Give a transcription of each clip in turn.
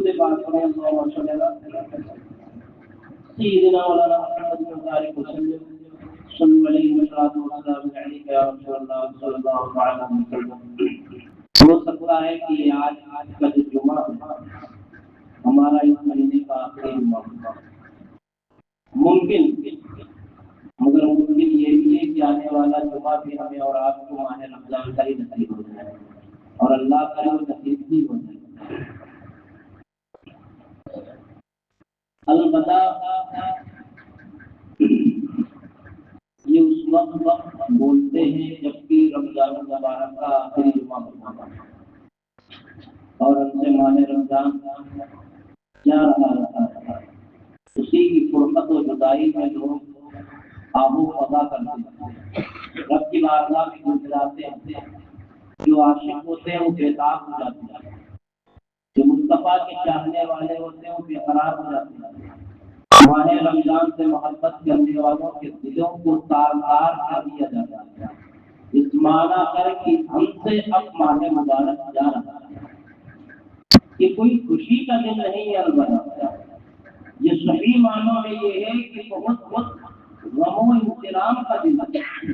درود پاک پڑھیں اللهم صل علی سیدنا مولانا محمد بن طارق وسلم صلی اللہ علیہ وسلم علیک یا رسول اللہ صلی اللہ علیہ وسلم۔ ہو سکتا ہے کہ آج کا جو جمعہ ہمارا اس مہینے کا آخری جمعہ ممکن، مگر ممکن یہ بھی ہے کہ آنے والا جمعہ بھی ہمیں اور آپ کو ماہ رمضان کا ہی نصیب ہو جائے اور اللہ کا وہ نصیب بھی ہو جائے۔ البتہ یہ اس وقت بولتے ہیں جبکہ رمضان المبارک کا آخری جمعہ ہوتا ہے اور ہم سے ماہ رمضان جا رہا ہے، اسی کی فرقت و جدائی میں لوگ آہو ادا کرتے ہیں، رب کی بارگاہ میں گنگناتے ہیں، جو عاشق ہوتے ہیں وہ بےتاب ہو جاتے ہیں، جو مصطفیٰ کے چاہنے والے ہوتے ہیں وہ بے قرار ہو جاتے ہیں۔ ماہ رمضان سے محبت کرنے والوں کے دلوں کو تار تار کر دیا جاتا ہے، اس معنی کر کہ ہم سے اب ماہ مبارک جا رہا ہے۔ یہ کوئی خوشی کا دن نہیں ہے، البتہ یہ صحیح معنوں میں یہ ہے کہ بہت غم و احترام کا دن ہے۔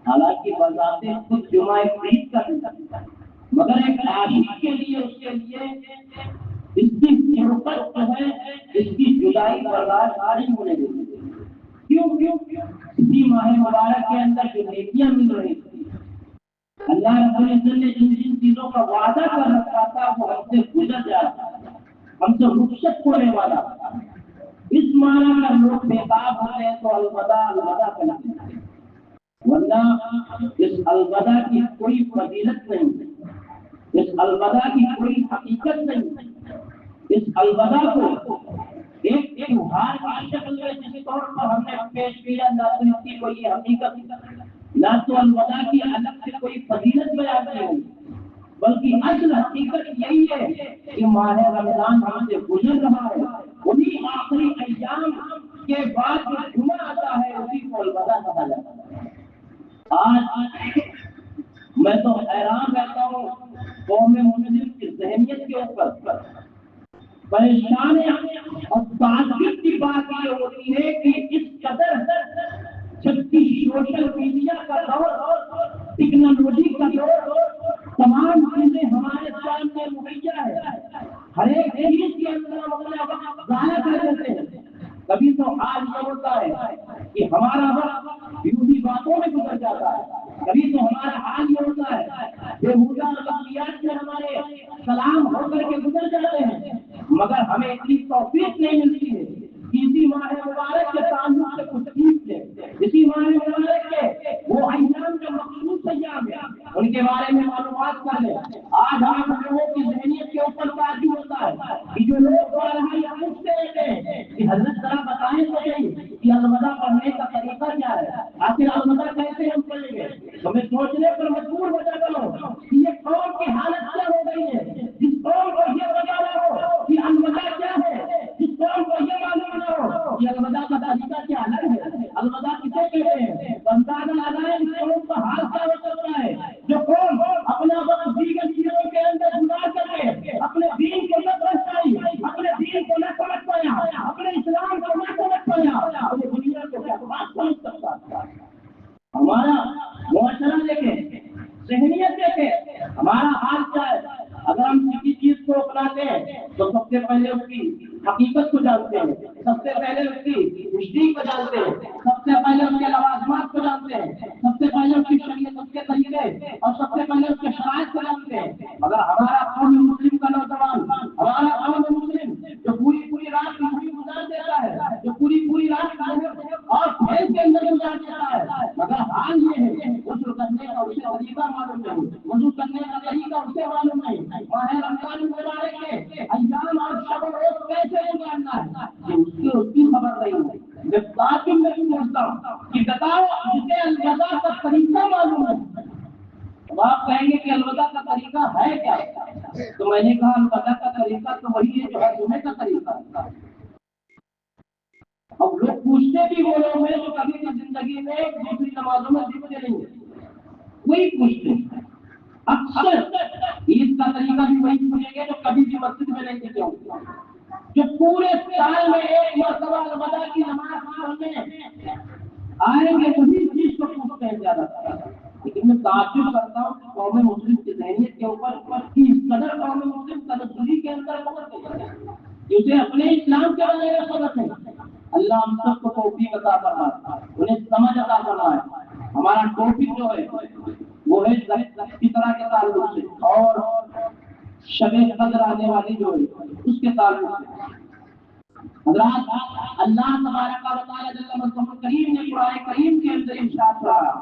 حالانکہ بذات خود جمعہ عید کا دن ہے، مگر ایک عاشق کے لیے اس کے لیے اس کی فرقت جو ہے، اس کی جدائی برداشت نہیں ہونے دیتی۔ کیوں اسی ماہ مبارک کے اندر جو نیکیاں مل رہی تھی، اللہ رب العزت نے جن جن چیزوں کا وعدہ کر رکھا تھا وہ ہم سے گزر جا رہا تھا، ہم سے رخصت ہونے والا تھا۔ اس معنی میں لوگ بےتاب ہوتے ہیں تو الوداع کرتے ہیں، ورنہ اس الوداع کی کوئی فضیلت نہیں، اس الوداع کی کوئی حقیقت نہیں۔ اس الوداع کو ایک تہوار کی شکل میں جس طور پر ہم نے پیش کیا، نہ تو اس کی کوئی حقیقت، نہ تو الوداع کی الگ سے کوئی فضیلت بیان کی ہوئی، بلکہ اصل حقیقت یہی ہے کہ ماہ رمضان ہم سے گزر رہا ہے، انہی آخری ایام کے بعد جو جمعہ آتا ہے اسی کو الوداع کہا جاتا ہے۔ آج میں تو حیران رہتا ہوں قوم مسلم کی ذہنیت کے اوپر۔ پریشان اور تعجب کی بات یہ ہوتی ہے کہ اس قدر جبکہ سوشل میڈیا کا دور، ٹیکنالوجی کا دور، تمام چیزیں ہمارے سامنے مہیا ہے، ہر ایک چیز کے اندر اپنا وقت ضائع کر دیتے ہیں۔ کبھی تو حال یہ ہوتا ہے کہ ہمارا وقت بیوٹی باتوں میں گزر جاتا ہے، کبھی تو ہمارا حال یہ ہوتا ہے بےہودہ لفظیات میں ہمارے سلام ہو کر کے گزر جاتے ہیں، مگر ہمیں اتنی توفیق نہیں ملتی ہے اسی ماہ مبارک کے تعلق سے کچھ سیکھ لیں، اسی ماہ مبارک کے وہ ایام جو مخصوص ایام ہیں ان کے بارے میں معلومات کر لیں۔ آج ہم لوگوں کی ذہنیت کے اوپر تعجب ہوتا ہے کہ جو لوگ پوچھتے رہتے ہیں کہ حضرت ذرا بتائیں تو صحیح کہ الوداع پڑھنے کا طریقہ کیا ہے، آخر الوداع کیسے ہم پڑھیں گے؟ تو میں سوچنے پر مجبور ہو جاتا ہوں کہ یہ قوم کی حالت کیا ہو گئی ہے، جس قوم کو یہ پتا نہ ہو کہ الوداع کیا ہے، جس قوم کو یہ معلوم نہ ہو کہ الوداع کا طریقہ کیا الگ ہے، الوداع کسے کہتے ہیں، اندازہ لگائیں اس قوم کا حال کیا ہو سکتا ہے جو قوم اپنا وقت دیگر چیزوں کے اندر گزار کر کے اپنے دین کو نہ سمجھ پائی، اپنے دین کو نہ سمجھ پایا، اپنے اسلام کو نہ سمجھ پایا، اپنی دنیا کو کیا بات سمجھ سکتا۔ ہمارا معاشرہ دیکھیں، ذہنیت دیکھیں، ہمارا حال کیا ہے۔ اگر ہم کسی چیز کو اپناتے ہیں تو سب سے پہلے اس کی حقیقت کو جانتے ہیں، سب سے پہلے اس کی تشریح کو جانتے ہیں، سب سے پہلے اس کے لوازمات کو جانتے ہیں، سب سے پہلے اس کی شریعت، اس کے طریقے اور سب سے پہلے اس کے شرائط کو جانتے ہیں۔ مگر ہمارا قوم مسلم کا نوجوان، ہمارا قوم مسلم جو پوری رات کی گزار دیتا ہے، جو پوری رات اور کھیل کے اندر گزار دیتا ہے، مگر حال یہ ہے وضو کرنے کا اسے طریقہ معلوم نہیں، وضو کرنے کا طریقہ اسے معلوم نہیں، ماہ رمضان مبارک کے ایام اور شب و روز کیسے گزارنا ہے یہ اس کی خبر نہیں ہے۔ میں تعجب میں پوچھتا ہوں کہ بتاؤ جسے الوداع کا طریقہ معلوم ہے۔ اب آپ کہیں گے کہ الوداع کا طریقہ ہے کیا؟ تو میں نے کہا الوداع کا طریقہ تو وہی ہے جو ہے جمعے کا طریقہ ہے۔ اب لوگ پوچھتے بھی وہ لوگ ہیں جو کبھی بھی زندگی میں دوسری نمازوں میں دکھتے نہیں ہیں، وہی پوچھتے ہیں اکثر عید کا طریقہ بھی وہی سنیں گے جو کبھی بھی مسجد میں نہیں دیکھے ہوں گے، جو پورے سال میں ایک مرتبہ الوداع کی نماز پڑھنے آئیں گے وہی چیز کو پوچھتے ہیں زیادہ تر۔ لیکن میں تعجب کرتا ہوں کہ قوم مسلم کی ذہنیت کے اوپر کی اس قدر قوم مسلم تنزلی کے اندر پہنچ گئی ہے کہ اسے اپنے اسلام کے بارے میں سمجھ ہے۔ اللہ ہم سب کو توفیق عطا فرمائے، انہیں سمجھ عطا فرمائے۔ ہمارا ٹاپک جو ہے وہ ہے فطرہ کے تعلق سے اور شب قدر آنے والی جو ہے اس کے تعلق سے۔ حضرات اللہ تبارک و تعالی جل مصطفی کریم نے قرآن کریم کے اندر ارشاد فرمایا،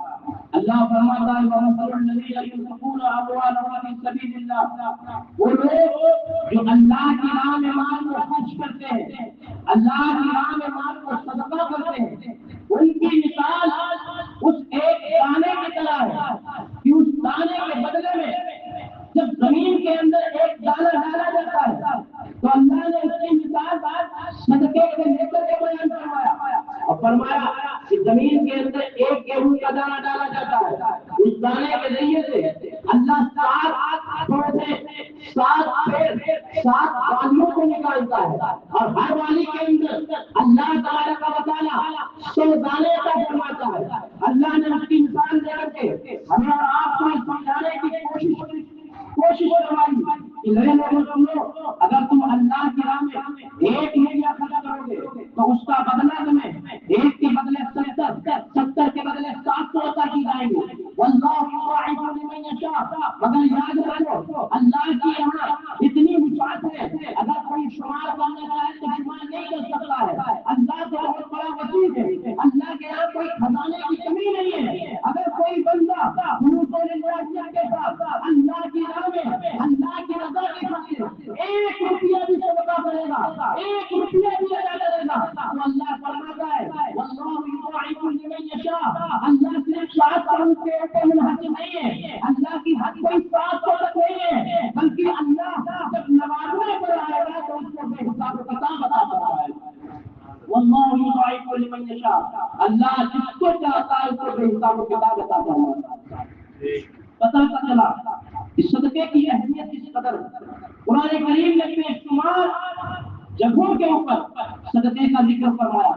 اللہ فرماتا ہے وَمَثَلُ الَّذِينَ يُنْفِقُونَ أَمْوَالَهُمْ فِي سَبِيلِ اللَّهِ، وہ لوگ جو اللہ کی راہ میں مال کو خرچ کرتے ہیں، اللہ کی راہ میں مال کو صدقہ کرتے ہیں، ان کی مثال اس ایک دانے کی طرح ہے کہ اس دانے کے بدلے میں جب زمین کے اندر ایک دانہ ڈالا جاتا ہے تو اللہ نے اس کی مثال صدقے کے لے کر کے بیان فرمایا اور فرمایا کہ زمین کے اندر ایک گیہوں کا دانہ ڈالا جاتا ہے، اس دانے کے ذریعے سے اللہ سات والیوں کو نکالتا ہے اور ہر والی کے اندر اللہ تبارک و تعالی 100 دانے کا فرماتا ہے۔ اللہ نے اس کی مثال دے کر کے ہمیں اور آپ کو سمجھانے کی کوشش کروائی کہ نئے لوگوں سنو، اگر تم اللہ کی راہ میں ایک میڈیا خرچ کرو گے تو اس کا بدلہ تمہیں ایک کے بدلے 70 کے بدلے 700 عطا کی جائیں گے۔ واللہ یضاعف لمن یشاء، مگر یاد رکھو اللہ کی یہاں اتنی وسعت ہے، اگر کوئی شمار کرنا چاہے تو شمار نہیں کر سکتا ہے۔ اللہ تو بہت بڑا وسیع ہے، اللہ کے یہاں کوئی خزانے کی کمی نہیں ہے۔ اگر کوئی بندہ کے ساتھ اللہ کی راہ میں اللہ کی رضا کی خاطر 1 روپیہ بھی صدقہ کرے گا، 1 روپیہ بھی ادا کرے گا تو اللہ فرماتا ہے واللہ یضاعف لمن یشاء، اللہ صرف 7 پہ منحصر نہیں ہے، اللہ کی حد کوئی 700 تک نہیں ہے، بلکہ اللہ جب نوازنے پر آئے گا تو اس کو بے حساب و کتاب عطا فرمائے گا۔ واللہ یضاعف لمن یشاء، اللہ جس کو چاہتا ہے اس کو بے حساب و کتاب عطا فرماتا ہے۔ پتہ چلا اس صدقے کی اہمیت کس قدر ہے۔ قرآن کریم نے بے شمار جگہوں کے اوپر صدقے کا ذکر فرمایا،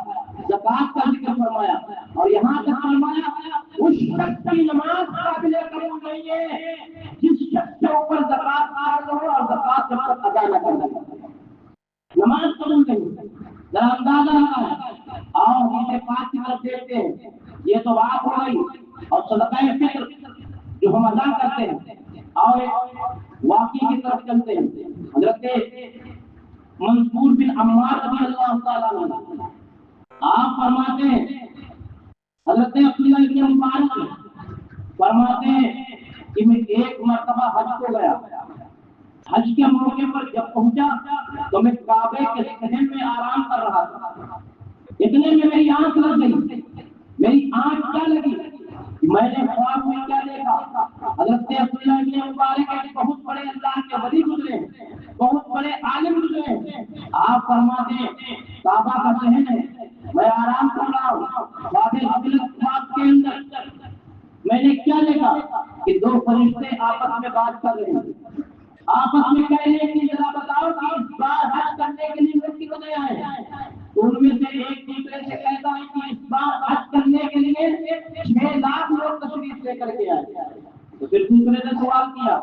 زکوٰۃ کا ذکر فرمایا اور یہاں تک فرمایا اس شخص کی نماز قابل قبول نہیں ہے جس شخص کے اوپر زکوٰۃ فرض ہو اور زکوٰۃ جب تک ادا نہ کر دے، نماز قبول نہیں۔ ذرا اندازہ لگائیں، آؤ ہم پاک کی طرف دیکھتے ہیں، یہ تو بات ہو گئی اور صدقہ فطر جو ہم ادا کرتے ہیں۔ آؤ ایک واقعے کی طرف چلتے ہیں۔ حضرت منصور بن عمار رضی اللہ تعالیٰ عنہ آپ فرماتے ہیں، حضرت عبداللہ ابن مبارک فرماتے ہیں کہ میں ایک مرتبہ حج کو گیا، حج کے موقع پر جب پہنچا تو میں کعبے کے صحن میں آرام کر رہا تھا، اتنے میں میری آنکھ لگ گئی۔ میری آنکھ کیا لگی؟ میں نے خواب میں کیا دیکھا؟ حضرت عبداللہ ابن مبارک ایک بہت بڑے اللہ کے ولی گزرے، بہت بڑے عالم گزرے۔ آپ فرماتے ہیں کعبہ کا صحن ہے، میں آرام کر رہا ہوں، خواب کے اندر میں نے کیا دیکھا کہ 2 فرشتے آپس میں بات کر رہے ہیں، آپس میں کہہ رہے ہیں کہ ذرا بتاؤ کہ اس بار حج کرنے کے لیے لوگ کتنے آئے ہیں؟ ان میں سے ایک دوسرے سے کہتا ہے کہ اس بار حج کرنے کے لیے 6 لاکھ لوگ تشریف لے کر کے آئے۔ تو پھر دوسرے نے سوال کیا،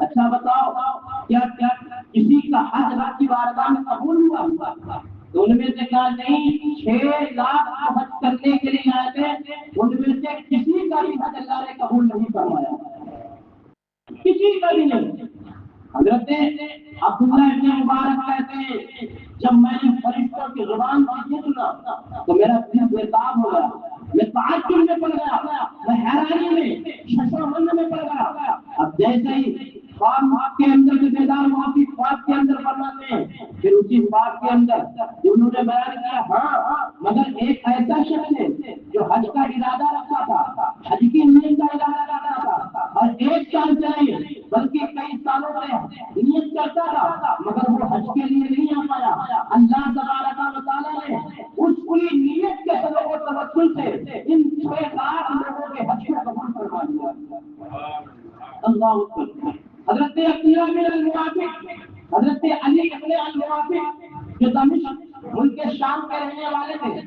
اچھا بتاؤ کیا کسی کا حج رب کی بارگاہ میں قبول ہوا؟ تو ان میں سے کہا نہیں، 6 لاکھ حج کرنے کے لیے آئے تھے، ان میں سے کسی کا بھی حج اللہ نے قبول نہیں فرمایا، کسی کا بھی نہیں۔ حضرت عبداللہ ابن مبارک کہتے ہیں جب میں نے فرشتوں کی زبان سے سنا تو میرا دل بےتاب ہو گیا، میں تعجب میں پڑ گیا، میں حیرانی میں ششمند میں پڑ گیا۔ اب جیسے ہی خواب کے اندر جو بیدار ہوا پھر خواب کے اندر فرماتے ہیں، پھر اسی خواب کے اندر انہوں نے بیان کیا ہاں مگر ایک ایسا شخص ہے جو حج کا ارادہ رکھتا تھا، حج کی نیت کا ارادہ رکھتا تھا اور 1 سال سے نہیں بلکہ کئی سالوں سے نیت کرتا تھا مگر وہ حج کے لیے نہیں آ پایا۔ اللہ تبارک و تعالیٰ نے اس پوری نیت کے سبب و توسل سے ان 6 لاکھ لوگوں کے حج کو قبول فرما دیا۔ اللہ اکبر۔ ابن الموافق، حضرت علی ابن الموافق جو دمشق ملک شام کے رہنے والے تھے،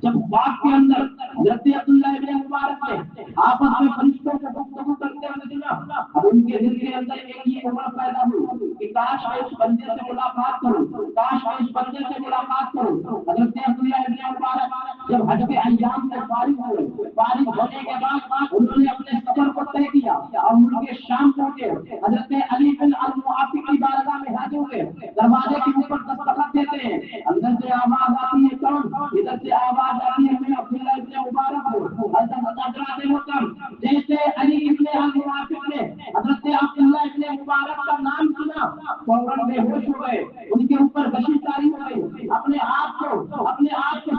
جب باغ کے اندر حضرت عبداللہ ابن مبارک نے آپس میں فرشتوں سے گفتگو کرتے ہوئے سنا، اب ان کے دل کے اندر ایک یہ امر پیدا ہوئی کہ کاش میں اس بندے سے ملاقات کروں، کاش میں اس بندے سے ملاقات کروں۔ حضرت عبداللہ ابن مبارک جب حج کے ایام سے فارغ ہوئے، فارغ ہونے کے بعد انہوں نے اپنے سفر کو طے کیا اور ملک شام پہنچے۔ حضرت علی بن الموافق کی بارگاہ میں حاضر ہوئے، دروازے کے اوپر دستخط دیتے ہیں، اندر سے آواز آتی ہے کون؟ ادھر سے آواز آتی ہے میں عبداللہ ابن مبارک ہوں۔ حضرت محترم جیسے علی ابن الموافق نے حضرت عبداللہ ابن مبارک کا نام سنا، فوراً بے ہوش ہو گئے، ان کے اوپر غشی طاری ہو گئی، اپنے آپ کو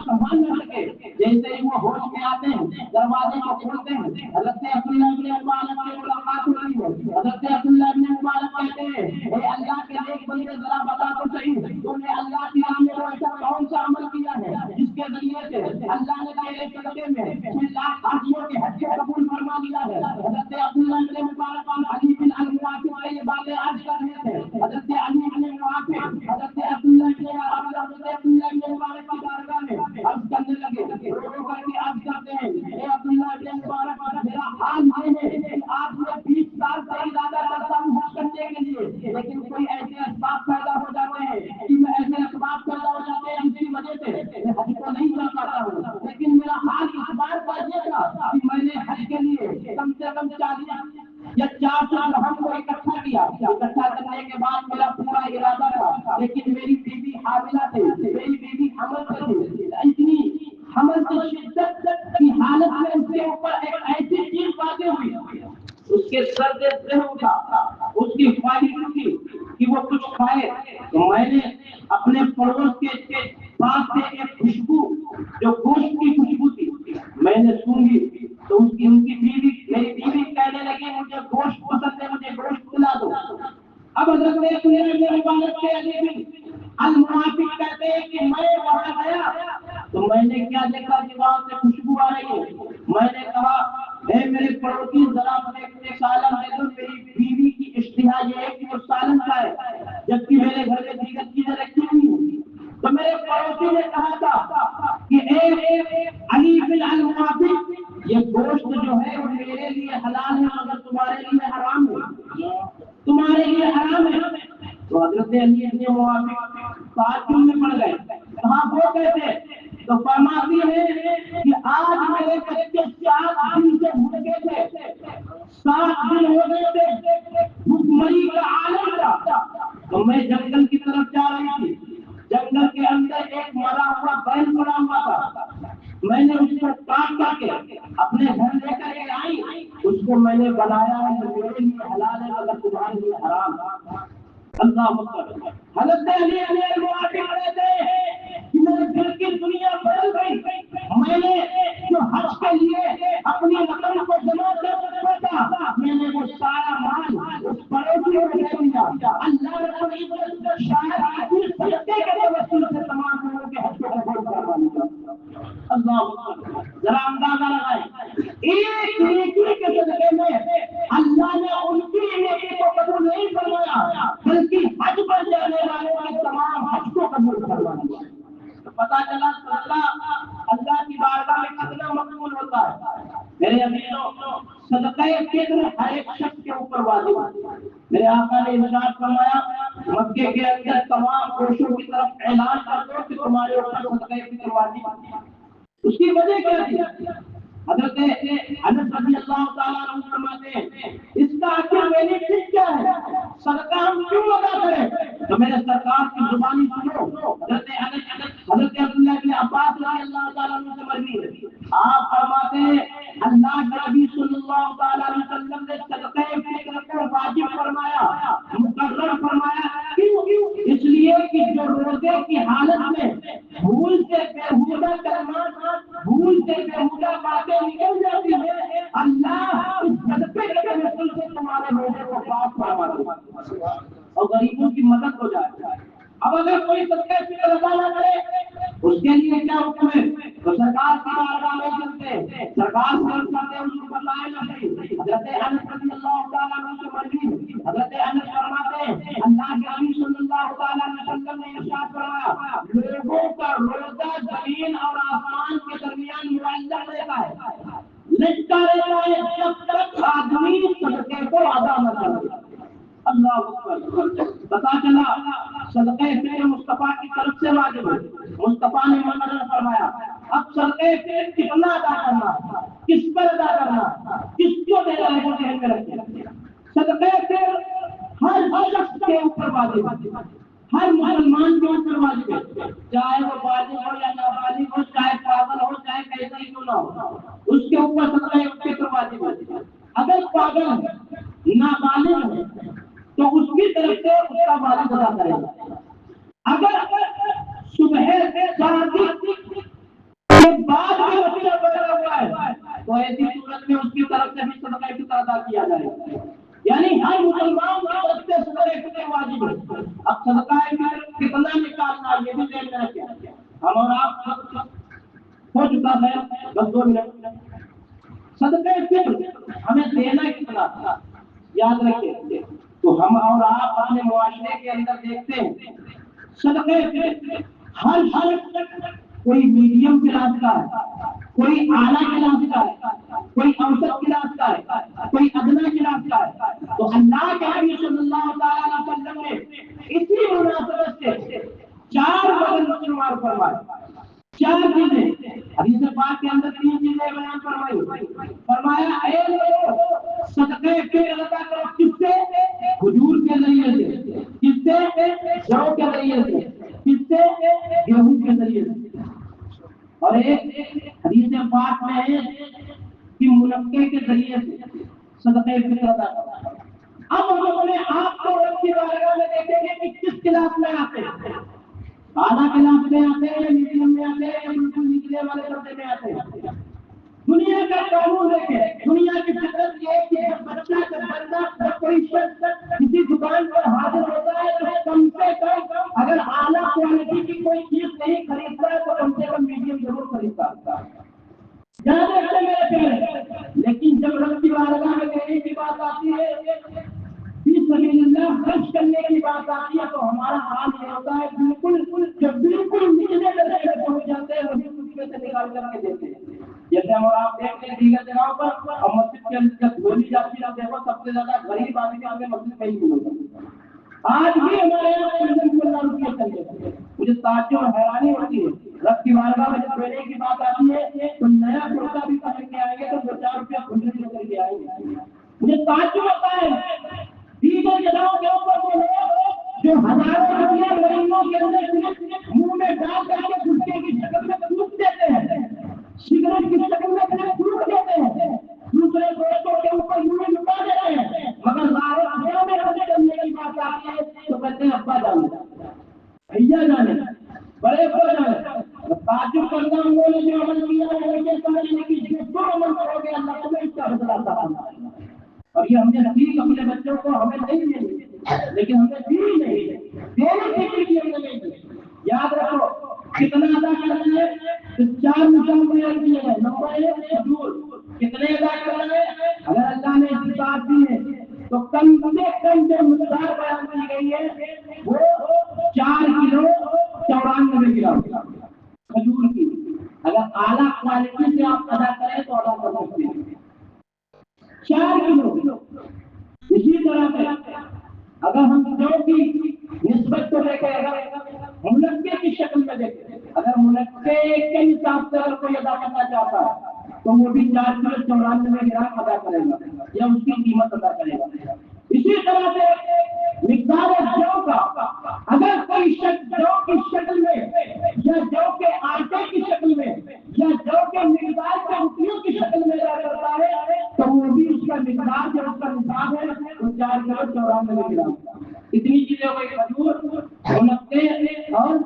سنبھال نہ سکے۔ جیسے ہی وہ ہوش میں آتے ہیں، دروازے کو کھولتے ہیں، حضرت عبداللہ ابن مبارک سے ملاقات ہوئی ہے۔ حضرت عبداللہ ابن مبارک کہتے ہیں اے اللہ کے نیک بندے ذرا بتا تو صحیح، تم نے اللہ کی راہ میں وہ ایسا کون سا عمل کیا ہے جس کے ذریعے سے اللہ نے تیرے صدقے میں 6 لاکھ حاجیوں کے حج کو قبول فرما لیا ہے۔ حضرت عبداللہ ابن مبارک علی بن الموافق سے یہ باتیں عرض کر رہے تھے۔ حضرت علی بن موافق حضرت عبداللہ ابن مبارک کی بارگاہ میں عرض کرنے لگے، رو کر کے عرض کرتے ہیں اے عبداللہ ابن مبارک میرا حال یہ ہے کہ آج میں 20 سال سے ارادہ کرتا ہوں حج کرنے کے لیے، لیکن کوئی ایسے اسباب پیدا ہو جاتے ہیں کہ میں ایسے اسباب پیدا ہو جاتے ہیں جس کی وجہ سے میں حج کو نہیں کر پاتا ہوں، لیکن میرا حال اس بار کا یہ تھا کہ میں نے حج کے لیے کم سے کم 40 یا 400 درہم کو اکٹھا کیا۔ اکٹھا کرنے کے بعد میرا پورا ارادہ تھا، لیکن میری بیوی حاملہ تھی، میری بیوی حمل سے تھی، اتنی حمل سے شدت کی حالت میں اس کے اوپر ایک ایسی چیز واقع ہوئی، اس کے سر سے ذہن اٹھا، اس کی خواہش اٹھی کہ وہ کچھ کھائے۔ تو میں نے اپنے پڑوس کے پاس سے ایک خوشبو جو گوشت کی خوشبو تھی میں نے سونگھی، تو ان کی بیوی میری بیوی کہنے لگی مجھے گوشت پسند ہے، مجھے گوشت کھلا دو۔ اب حضرت مبارک سے علی بن الموافق کہتے ہیں کہ میں وہاں گیا تو میں نے کیا دیکھا کہ وہاں سے خوشبو آ رہی ہے۔ میں نے کہا اے میرے پڑوسی ذرا مجھے سالن دے دو، میری بیوی کی اشتہا یہ ہے کہ وہ سالن کھائے، جبکہ میرے گھر میں دیگر چیزیں رکھی ہوئی ہیں۔ تو میرے پڑوسی نے کہا تھا کہ اے علی بن الموافق یہ گوشت جو ہے وہ میرے لیے حلال ہے مگر تمہارے لیے حرام ہے، تمہارے لیے حرام ہے۔ تو حضرت علی بن موافق تعجب میں پڑ گئے، کہاں وہ کیسے؟ تو فرماتی ہے کہ آج میرے بچے 7 دن سے بھوکے تھے، 7 دن ہو گئے تھے، بھوکمری کا عالم تھا۔ تو میں جنگل کی طرف جا رہی تھی، جنگل کے اندر ایک مرا ہوا بیل پڑا ہوا تھا، میں نے اس کو کاٹ کے اپنے گھر لے کر کے آئی، اس کو میں نے بنایا ہے جو میرے لیے حلال ہے مگر تمہارے لیے حرام ہے۔ اللہ اکبر۔ حضرت علی بن الموافق کہتے ہیں کہ میرے دل کی دنیا بدل گئی، میں نے جو حج کے لیے اپنی رقم کو جمع کر رکھا تھا میں نے وہ سارا مال اس پڑوسی کو دے دیا۔ اللہ رب العزت نے شاید اپنے صدقے کے توسل سے تمام لوگوں کے حج کو قبول کروا لیا۔ اللہ اکبر۔ ذرا اندازہ لگائیں، ایک نیکی کے صدقے میں اللہ نے ان کی نیکی کو قبول نہیں فرمایا بلکہ حج پر جانے والوں کے تمام حج کو قبول کروا لیا۔ تو پتہ چلا صدقہ اللہ کی بارگاہ میں کتنا مقبول ہوتا ہے۔ میرے عزیزوں، صدقہ فطر ہر ایک شخص کے اوپر واجب ہے۔ میرے آقا نے ارشاد فرمایا مکے کے اندر تمام گوشوں کی طرف اعلان کر دو کہ تمہارے اوپر صدقہ فطر واجب ہے۔ اس کی وجہ کیا تھی؟ حضرت انس رضی اللہ تعالیٰ عنہ فرماتے ہیں اس کا آخر بینیفٹ کیا ہے، صدقہ ہم کیوں ادا کریں؟ تو میرے سرکار کی زبانی سنو، حضرت عبداللہ بن عباس رضی اللہ تعالیٰ عنہ سے مروی ہے، آپ فرماتے ہیں اللہ کے نبی صلی اللہ تعالیٰ علیہ وسلم نے صدقہ فطر کو واجب فرمایا، مقرر فرمایا۔ کیوں؟ اس لیے کہ جو روزے کی حالت میں بھول سے بےہودہ کلمات، بھول سے بےہودہ باتیں نکل جاتی ہے، اللہ اس صدقے کے توسل سے تمہارے روزے کو پاک فرما دے اور غریبوں کی مدد ہو جائے۔ اب اگر کوئی صدقہ فطر ادا نہ کرے اس کے لیے کیا حکم ہے؟ تو سرکار کی بارگاہ میں چلتے سرکار سے عرض کرتے ان کو بتائے نہ صحیح۔ حضرت انس رضی اللہ تعالیٰ عنہ سے مروی حضرت انس فرماتے ہیں اللہ کے نبی صلی اللہ تعالیٰ علیہ وسلم نے ارشاد فرمایا لوگوں کا روزہ زمین اور آسمان کے درمیان معلق رہتا ہے، لٹکا رہتا ہے جب تک آدمی صدقے کو ادا نہ کرے۔ اللہ اکبر۔ پتا چلا صدقہ فطر مصطفیٰ کی طرف سے واجب ہے، مصطفیٰ نے مقرر فرمایا۔ اب صدقہ فطر کتنا ادا کرنا، کس پر ادا کرنا، کس کو دینا ہے وہ ذہن میں رکھیں۔ صدقہ فطر ہر شخص کے اوپر واجب ہے، ہر مسلمان کے اوپر واجب ہے، چاہے وہ بالغ ہو یا نابالغ ہو، چاہے پاگل ہو چاہے کیسا ہی کیوں نہ ہو، اس کے اوپر صدقہ فطر واجب ہے۔ اگر پاگل ہے، نابالغ ہے تو اس کی طرف سے اس کا والد ادا کرے گا۔ اگر صبح سے شادی کے بعد بھی بچہ پیدا ہوا ہے تو ایسی صورت میں اس کی طرف سے بھی صدقہ فطر ادا کیا جائے گا۔ یعنی ہر مسلمان کی طرف سے صدقہ فطر واجب ہے۔ اب صدقہ فطر کتنا نکالنا یہ بھی ذہن میں رکھیں۔ ہم اور آپ ہو چکا ہے بس 2 منٹ۔ صدقہ فطر ہمیں دینا کتنا یاد رکھیں۔ تو ہم اور آپ اپنے معاشرے کے اندر دیکھتے ہیں صدقے ہر کوئی میڈیم کلاس کا ہے، کوئی اعلیٰ کلاس کا ہے، کوئی اوسط کلاس کا ہے، کوئی ادنا کلاس کا ہے۔ تو اللہ کے نبی صلی اللہ تعالیٰ علیہ وسلم نے اسی مناسبت سے 4 وزن شمار فرمائے، 4 چیزیں حدیث پاک کے اندر 3 چیزیں بیان فرمائی۔ فرمایا اے لوگوں صدقے فطر ادا کرو، کس سے؟ کھجور کے ذریعے سے، کس سے؟ جو کے ذریعے سے، کس سے؟ گیہوں کے ذریعے سے۔ اور ایک حدیث پاک میں ہے کہ منقے کے ذریعے سے صدقے فطر ادا کرو۔ اب ہم اپنے آپ کو رب کی بارگاہ میں دیکھیں گے کہ کس کلاس میں آتے ہیں، اعلیٰ کلاس میں آتے ہیں، میڈیم میں آتے ہیں، بالکل نچلے والے درجے میں آتے ہیں۔ دنیا کا قانون دیکھیں، دنیا کی فطرت یہ ہے کہ جب بچہ جب بندہ جب کوئی شخص کسی دکان پر حاضر ہوتا ہے تو کم سے کم اگر اعلیٰ کوالٹی کی کوئی چیز نہیں خریدتا ہے تو کم سے کم میڈیم ضرور خریدتا ہے۔ یاد رکھتے میرے پیارے، لیکن جب رب کی بارگاہ میں دینے کی بات آتی ہے، فی سبیل اللہ خرچ کرنے کی بات آتی ہے تو ہمارا حال یہ ہوتا ہے بالکل جب بالکل نچلے درجے میں پہنچ جاتے ہیں وہی اس میں سے نکال کر کے دیتے ہیں۔ جیسے ہم آپ دیکھتے ہیں دیگر جگہوں پر اور مسجد کے اندر جب بولی جاتی ہے دیکھو سب سے زیادہ غریب آدمی ہمیں مسجد میں ہی ملتا۔ آج بھی ہمارے یہاں 15 روپئے چل رہے ہیں۔ مجھے تعجب اور حیرانی ہوتی ہے، رب کی بارگاہ میں جب دینے کی بات آتی ہے تو نیا کرتا بھی پہن کے آئیں گے تو 2-4 روپیہ کھجور لے کر کے آئیں گے۔ مجھے تعجب ہوتا ہے دیگر جگہوں کے اوپر وہ لوگ جو ہزاروں روپیہ غریبوں کے اندر منہ میں ڈال کر کے گٹکے کی شکل میں تھوک دیتے ہیں، سگریٹ کی شکل میں تھوک دیتے ہیں، دوسرے دوستوں کے اوپر یوں لٹا دیتے ہیں، مگر ظاہر میں خرچ کرنے کی بات آتی ہے تو کہتے ہیں ابا جانے بھیا جانے بڑے ہو جانے۔ تعجب کرتا ہوں وہ جو عمل کیا ہے مجھے سمجھنے کی جو عمل کرو گے اللہ تمہیں اس کا بدلہ عطا فرمائے گا۔ اور یہ ہم نے سیکھ اپنے بچوں کو ہمیں نہیں دی لیکن ہمیں دی نہیں دینے کی بھی ہمیں نہیں دی۔ یاد رکھو کتنا ادا کرنا ہے تو 4 نظام بیان کیے ہیں۔ نمبر 1 حضور کتنے ادا کرنا ہے، اگر اللہ نے استطاعت دی ہے تو کم سے کم جو مقدار بیان کی گئی ہے وہ 4 کلو 94 گرام کھجور کی۔ اگر اعلیٰ کوالٹی سے آپ ادا کریں تو ادا کر سکتے ہیں 4 کلو۔ اسی طرح سے اگر ہم جو کی نسبت کو دیکھیں، اگر منقے کی شکل میں دیکھیں، اگر منقے کے حساب سے اگر کوئی ادا کرنا چاہتا ہے تو وہ بھی 4 کلو 94 گرام ادا کرے گا یا اس کی قیمت ادا کرے گا۔ اسی طرح سے مقدار جو کا اگر کوئی شخص جو کی شکل میں یا جو کے آٹے کی شکل میں یا جو کے مقدار کے روپیوں کی شکل میں ادا کرتا ہے تو وہ بھی اس کا مقدار جو اس کا نصاب ہے وہ 4 کلو 94 گرام۔ اتنی چیزیں ہوئی کھجور منقے اور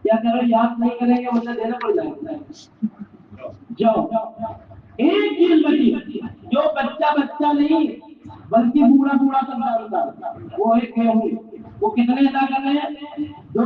کیا کرو یاد نہیں کریں گے مجھے دینا پڑ جائے گا جو ایک چیز بچی جو بچہ نہیں بلکہ بوڑھا سب ڈالتا وہ ہے گیہوں۔ وہ کتنے ادا کر رہے ہیں 2